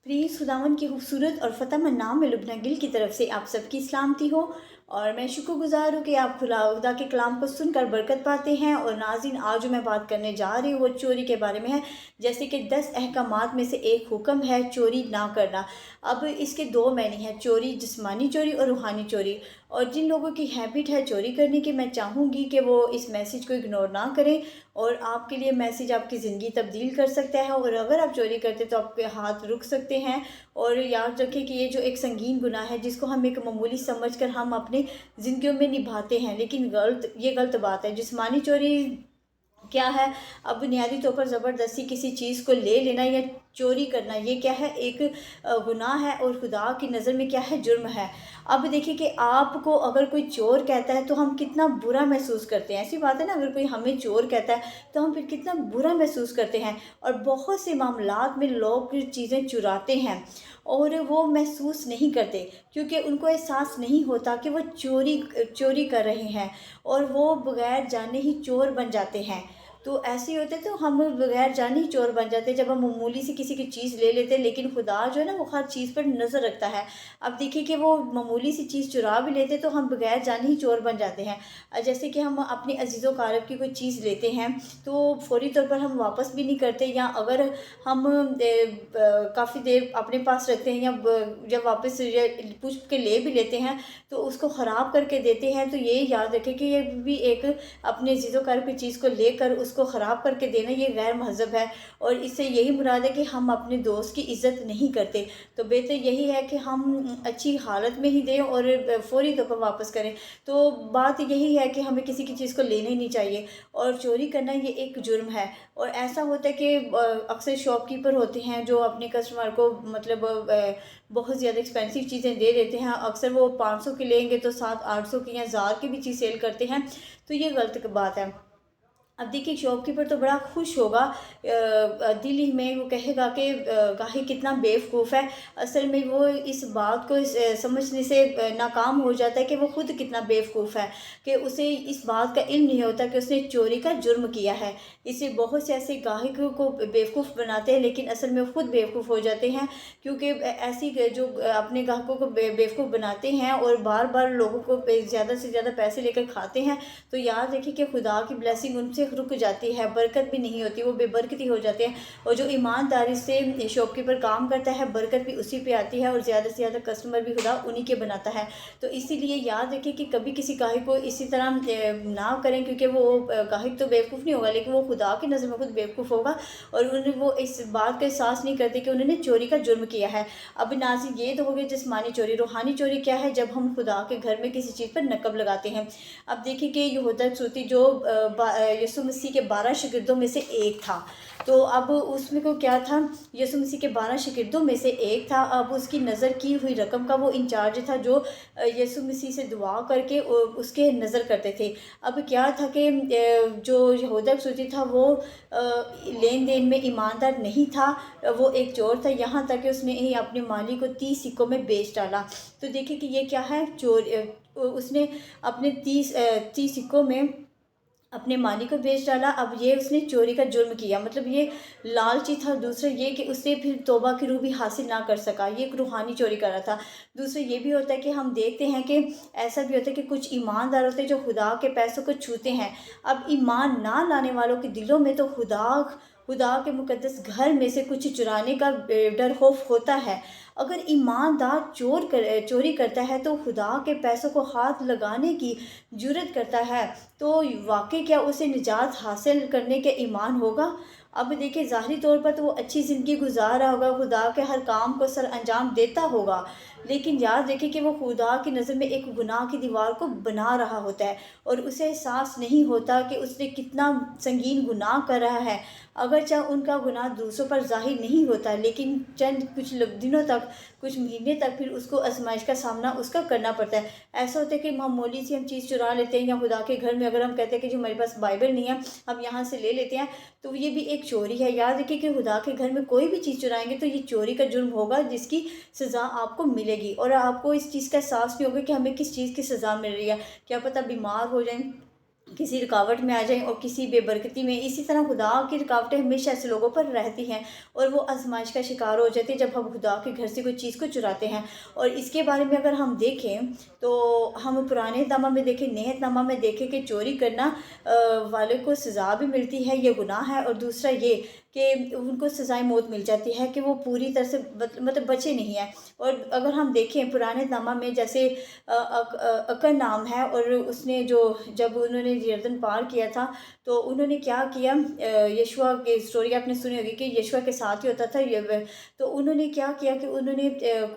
Please खुदावंद की खूबसूरत और फ़तेहमंद नाम में लुब्ना गिल की तरफ से आप सबकी सलामती हो। और मैं शुक्रगुज़ार हूँ कि आप खुदा के कलाम को सुनकर बरकत पाते हैं। और नाज़रीन, आज जो मैं बात करने जा रही हूँ वो चोरी के बारे में है। जैसे कि 10 अहकामात में से एक हुक्म है चोरी ना करना। अब इसके दो मैनी हैं, चोरी जिस्मानी चोरी और रूहानी चोरी। और जिन लोगों की हैबिट है चोरी करने की, मैं चाहूँगी कि वो इस मैसेज को इग्नोर ना करें। और आपके लिए मैसेज आपकी ज़िंदगी तब्दील कर सकता है। और अगर आप चोरी करते तो आपके हाथ रुक सकते हैं। और याद रखें कि ये जो एक संगीन गुनाह है जिसको हम एक मामूली समझकर हम अपने ज़िंदगियों में निभाते हैं, लेकिन ये गलत बात है। जिस्मानी चोरी क्या है? अब बुनियादी तौर पर ज़बरदस्ती किसी चीज़ को ले लेना या चोरी करना, ये क्या है? एक गुनाह है और खुदा की नज़र में क्या है? जुर्म है। अब देखिए कि आपको अगर कोई चोर कहता है तो हम कितना बुरा महसूस करते हैं। ऐसी बात है ना, अगर कोई हमें चोर कहता है तो हम फिर कितना बुरा महसूस करते हैं। और बहुत से मामलात में लोग चीज़ें चुराते हैं और वो महसूस नहीं करते, क्योंकि उनको एहसास नहीं होता कि वो चोरी कर रहे हैं और वो बगैर जाने ही चोर बन जाते हैं। तो ऐसे ही होते तो हम बगैर जाने ही चोर बन जाते जब हम मामूली सी किसी की चीज़ ले लेते हैं। लेकिन खुदा जो है ना, वो हर चीज़ पर नज़र रखता है। अब देखिए कि वो मामूली सी चीज़ चुरा भी लेते तो हम बगैर जाने ही चोर बन जाते हैं। जैसे कि हम अपने अजीज़ो कारब की कोई चीज़ लेते हैं तो फ़ौरी तौर पर हम वापस भी नहीं करते, या अगर हम काफ़ी देर अपने पास रखते हैं या जब वापस पूछ के ले भी लेते हैं तो उसको ख़राब करके देते हैं। तो ये याद रखें कि ये भी एक अपने ज़िज़्ज़ो-कार की चीज़ को लेकर उसको ख़राब करके देना, ये गैर महज़ब है। और इससे यही मुराद है कि हम अपने दोस्त की इज़्ज़त नहीं करते। तो बेहतर यही है कि हम अच्छी हालत में ही दें और फ़ौरी तौर पर वापस करें। तो बात यही है कि हमें किसी की चीज़ को लेना ही नहीं चाहिए। और चोरी करना ये एक जुर्म है। और ऐसा होता है कि अक्सर शॉपकीपर होते हैं जो अपने कस्टमर को मतलब बहुत ज़्यादा एक्सपेंसिव चीज़ें दे देते हैं। अक्सर वो 500 की लेंगे तो 700-800 की या 1000 की भी चीज़ सेल करते हैं। तो ये गलत बात है। अब देखिए, शॉपकीपर तो बड़ा खुश होगा, दिल ही में वो कहेगा कि गाही कितना बेवकूफ़ है। असल में वो इस बात को समझने से नाकाम हो जाता है कि वो खुद कितना बेवकूफ़ है, कि उसे इस बात का इल्म नहीं होता कि उसने चोरी का जुर्म किया है। इससे बहुत से ऐसे गाहकों को बेवकूफ़ बनाते हैं, लेकिन असल में वो खुद बेवकूफ़ हो जाते हैं। क्योंकि ऐसी जो अपने ग्राहकों को बेवकूफ़ बनाते हैं और बार बार लोगों को ज़्यादा से ज़्यादा पैसे लेकर खाते हैं, तो याद रखिए कि खुदा की ब्लेसिंग उनसे रुक जाती है, बरकत भी नहीं होती, वो बेबरकती हो जाते हैं। और जो ईमानदारी से शॉपकीपर काम करता है, बरकत भी उसी पे आती है और ज़्यादा से ज़्यादा कस्टमर भी खुदा उन्हीं के बनाता है। तो इसीलिए याद रखिए कि कभी किसी गाहक को इसी तरह ना करें, क्योंकि वो गाहक तो बेवकूफ़ नहीं होगा, लेकिन वो खुदा की नज़र में खुद बेवकूफ़ होगा और उन्हें वो इस बात का एहसास नहीं करते कि उन्होंने चोरी का जुर्म किया है। अब नाज़रीन, ये तो हो गई जिस्मानी चोरी। रूहानी चोरी क्या है? जब हम खुदा के घर में किसी चीज़ पर नक़ब लगाते हैं। अब देखिए कि यहूदा सूती जो यीशु मसीह के 12 शागिर्दों में से एक था। तो अब उसमें को क्या था? यीशु मसीह के 12 शागिर्दों में से एक था। अब उसकी नज़र की हुई रकम का वो इंचार्ज था, जो यीशु मसीह से दुआ करके उसके नज़र करते थे। अब क्या था कि जो यहूदा सूती था वो लेन देन में ईमानदार नहीं था, वो एक चोर था। यहाँ तक कि उसने ही अपने माली को 30 सिक्कों में बेच डाला। तो देखिए कि ये क्या है? उसने अपने 30 सिक्कों में अपने माली को बेच डाला। अब ये उसने चोरी का जुर्म किया, मतलब ये लालची था। दूसरा ये कि उससे फिर तौबा की रूह भी हासिल ना कर सका, ये एक रूहानी चोरी कर रहा था। दूसरा ये भी होता है कि हम देखते हैं कि ऐसा भी होता है कि कुछ ईमानदार होते हैं जो खुदा के पैसों को छूते हैं। अब ईमान ना लाने वालों के दिलों में तो खुदा खुदा के मुकद्दस घर में से कुछ चुराने का डर खौफ होता है। अगर ईमानदार चोरी करता है तो खुदा के पैसों को हाथ लगाने की जुर्रत करता है, तो वाक़ई क्या उसे निजात हासिल करने के ईमान होगा? अब देखिए, ज़ाहिरी तौर पर तो वो अच्छी ज़िंदगी गुज़ार रहा होगा, खुदा के हर काम को सर अंजाम देता होगा। लेकिन याद रखिए कि वो खुदा की नज़र में एक गुनाह की दीवार को बना रहा होता है और उसे एहसास नहीं होता कि उसने कितना संगीन गुनाह कर रहा है। अगरचे उनका गुनाह दूसरों पर ज़ाहिर नहीं होता, लेकिन चंद कुछ दिनों तक, कुछ महीने तक फिर उसको आज़माइश का सामना उसका करना पड़ता है। ऐसा होता है कि मामूली सी हम चीज़ चुरा लेते हैं, या खुदा के घर में अगर हम कहते हैं कि जो हमारे पास बाइबल नहीं है, हम यहाँ से ले लेते हैं, तो ये भी एक चोरी है। याद रखिए कि खुदा के घर में कोई भी चीज़ चुराएंगे तो ये चोरी का जुर्म होगा, जिसकी सज़ा आपको मिलेगी। और आपको इस चीज़ का एहसास भी होगा कि हमें किस चीज़ की सज़ा मिल रही है। क्या पता बीमार हो जाएं, किसी रुकावट में आ जाएँ और किसी बेबरकती में। इसी तरह खुदा की रुकावटें हमेशा ऐसे लोगों पर रहती हैं और वो आज़माइश का शिकार हो जाते हैं जब हम खुदा के घर से कोई चीज़ को चुराते हैं। और इसके बारे में अगर हम देखें तो हम पुराने नामा में देखें, नेहतनामा में देखें कि चोरी करना वाले को सज़ा भी मिलती है, ये गुनाह है। और दूसरा ये कि उनको सज़ाए मौत मिल जाती है कि वो पूरी तरह से मतलब बचे नहीं हैं। और अगर हम देखें पुराने नामा में, जैसे अकन नाम है, और उसने जो जब उन्होंने यरदन पार किया था तो उन्होंने क्या किया, यशुआ की स्टोरी आपने सुनी होगी कि यशुआ के साथ ही होता था ये। तो उन्होंने क्या किया कि उन्होंने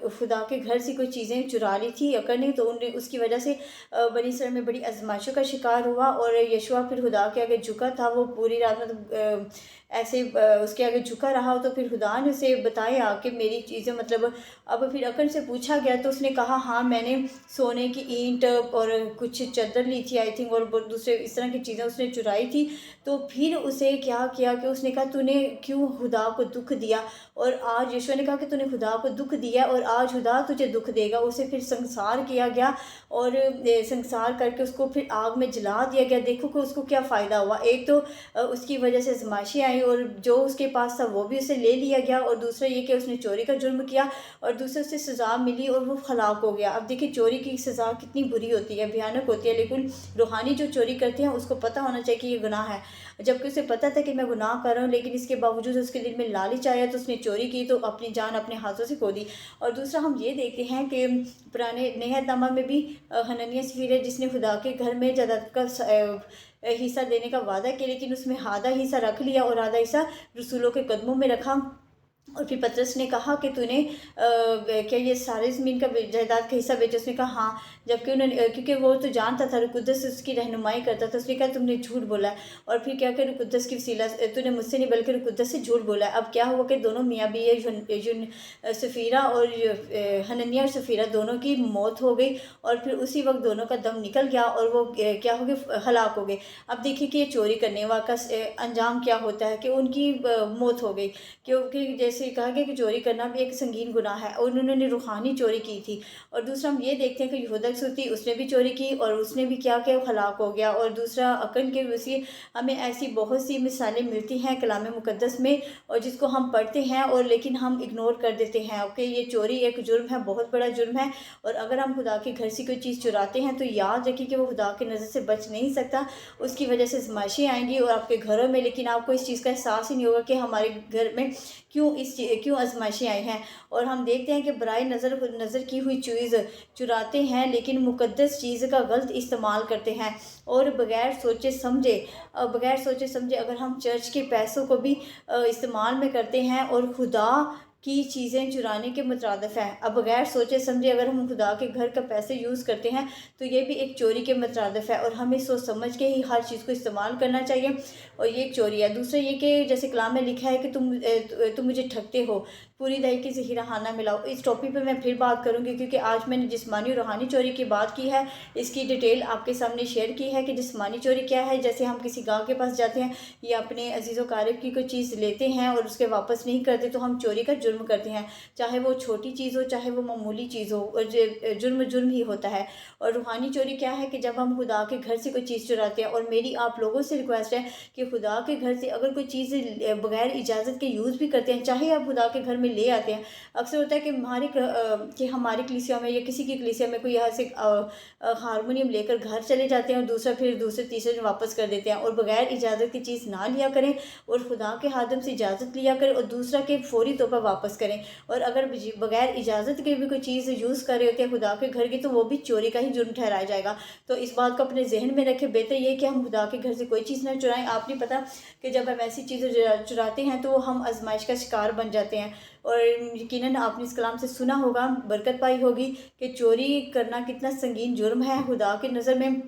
खुदा के घर से कोई चीज़ें चुरा ली थी अकन ने, तो उन्हें उसकी वजह से बनी इसराइल में बड़ी आजमाइशों का शिकार हुआ। और यशुआ फिर खुदा के आगे झुका था, वो पूरी रात मतलब ऐसे उसके आगे झुका रहा। तो फिर खुदा ने उसे बताया कि मेरी चीज़ें मतलब, अब फिर अकन से पूछा गया तो उसने कहा हाँ मैंने सोने की ईंट और कुछ चादर ली थी आई थिंक, और दूसरे इस तरह की चीज़ें उसने चुराई थी। तो फिर उसे क्या किया कि उसने कहा तूने क्यों खुदा को दुख दिया, और आज यीशु ने कहा कि तूने खुदा को दुख दिया और आज खुदा तुझे दुख देगा। उसे फिर संसार किया गया और संसार करके उसको फिर आग में जला दिया गया। देखो कि उसको क्या फ़ायदा हुआ, एक तो उसकी वजह से आजमाइशें आई और जो उसके पास था वो भी उसे ले लिया गया, और दूसरा ये कि उसने चोरी का जुर्म किया और दूसरे उसे सज़ा मिली और वो हलाक हो गया। अब देखिए चोरी की सज़ा कितनी बुरी होती है, भयानक होती है, लेकिन रूहानी जो चोरी करते हैं उसको पता होना चाहिए कि ये गुनाह है। जबकि उसे पता था कि मैं गुनाह कर रहा हूँ, लेकिन इसके बावजूद उसके दिल में लालच आया तो उसने चोरी की, तो अपनी जान अपने हाथों से खो दी। और दूसरा हम ये देखते हैं कि पुराने नेहतनामा में भी हनन्याह सफीर जिसने खुदा के घर में जायदाद का हिस्सा देने का वादा किया, लेकिन उसमें आधा हिस्सा रख लिया और आधा हिस्सा रसूलों के कदमों में रखा। और फिर पतरस ने कहा कि तूने क्या ये सारे ज़मीन का जायदाद का हिस्सा बेचा? उसने कहा हाँ। जबकि उन्होंने क्योंकि वो तो जानता था, रुकुद्दस उसकी रहनुमाई करता था, उसने कहा तुमने झूठ बोला है। और फिर क्या कि रुकुद्दस की वसीला तूने मुझसे नहीं बल्कि रुकुद्दस से झूठ बोला है। अब क्या हुआ कि दोनों मियाँ बीवी सफ़ीरा और हनन्याह और सफ़ीरा दोनों की मौत हो गई, और फिर उसी वक्त दोनों का दम निकल गया और वो क्या हो गए, हलाक हो गए। अब देखिए कि ये चोरी करने वाला का अंजाम क्या होता है कि उनकी मौत हो गई, क्योंकि जैसे कहा गया कि चोरी करना भी एक संगीन गुनाह है और उन्होंने रूहानी चोरी की थी। और दूसरा हम ये देखते हैं कि यहूदा सूती उसने भी चोरी की और उसने भी क्या किया, हलाक हो गया। और दूसरा अकन के वसी हमें ऐसी बहुत सी मिसालें मिलती हैं कलाम मुकद्दस में, और जिसको हम पढ़ते हैं और लेकिन हम इग्नोर कर देते हैं। ओके, ये चोरी एक जुर्म है, बहुत बड़ा जुर्म है। और अगर हम खुदा के घर से कोई चीज़ चुराते हैं तो याद रखिए कि वो खुदा की नज़र से बच नहीं सकता, उसकी वजह से आजमाइशें आएंगी और आपके घरों में, लेकिन आपको इस चीज़ का एहसास ही नहीं होगा कि हमारे घर में क्यों आजमाइशें आई हैं। और हम देखते हैं कि बराए नज़र की हुई चीज़ चुराते हैं, लेकिन मुकद्दस चीज़ का गलत इस्तेमाल करते हैं और बगैर सोचे समझे अगर हम चर्च के पैसों को भी इस्तेमाल में करते हैं और खुदा की चीज़ें चुराने के मुतरादिफ है। अब बगैर सोचे समझे अगर हम खुदा के घर का पैसे यूज़ करते हैं तो ये भी एक चोरी के मुतरादिफ है, और हमें सोच समझ के ही हर चीज़ को इस्तेमाल करना चाहिए, और ये एक चोरी है। दूसरा ये कि जैसे कलाम में लिखा है कि तुम मुझे ठगते हो, पूरी तरीके से हीरा हाना मिलाओ। इस टॉपिक पे मैं फिर बात करूंगी, क्योंकि आज मैंने जिस्मानी और रूहानी चोरी की बात की है, इसकी डिटेल आपके सामने शेयर की है कि जिस्मानी चोरी क्या है। जैसे हम किसी गाँव के पास जाते हैं या अपने अजीज़ व क़ारिब की कोई चीज़ लेते हैं और उसके वापस नहीं करते तो हम चोरी का जुर्म करते हैं, चाहे वो छोटी चीज़ हो चाहे वो मामूली चीज़ हो, और जुर्म ही होता है। और रूहानी चोरी क्या है कि जब हम खुदा के घर से कोई चीज़ चुराते हैं। और मेरी आप लोगों से रिक्वेस्ट है कि खुदा के घर से अगर कोई चीज़ बगैर इजाज़त के यूज़ भी करते हैं, चाहे आप खुदा के घर में ले आते हैं। अक्सर होता है कि हमारी कलीसिया में या किसी की कलीसिया में कोई यहाँ से हारमोनियम लेकर घर चले जाते हैं और दूसरे तीसरे दिन वापस कर देते हैं। और बगैर इजाज़त की चीज़ ना लिया करें और खुदा के हादम से इजाज़त लिया करें और दूसरा के फौरी तौर पर वापस करें। और अगर बगैर इजाज़त के भी कोई चीज़ यूज़ कर रहे होते हैं खुदा के घर की, तो वो भी चोरी का ही जुर्म ठहराया जाएगा। तो इस बात को अपने जहन में रखें। बेहतर ये कि हम खुदा के घर से कोई चीज़ ना चुराएं। आप नहीं पता कि जब हम ऐसी चीज़ें चुराते हैं तो हम आजमाइश का शिकार बन जाते हैं। और यकीनन आपने इस कलाम से सुना होगा, बरकत पाई होगी कि चोरी करना कितना संगीन जुर्म है खुदा की नज़र में,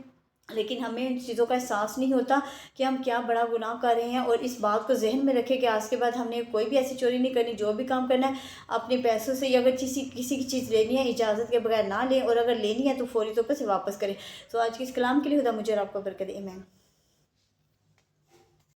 लेकिन हमें इन चीज़ों का एहसास नहीं होता कि हम क्या बड़ा गुनाह कर रहे हैं। और इस बात को जहन में रखें कि आज के बाद हमने कोई भी ऐसी चोरी नहीं करनी। जो भी काम करना है अपने पैसों से, या अगर किसी की चीज़ लेनी है इजाज़त के बगैर ना लें, और अगर लेनी है तो फौरी तौर पर से वापस करें। तो आज की इस कलाम के लिए खुदा मुझे और आपको बरकत दे। आमीन।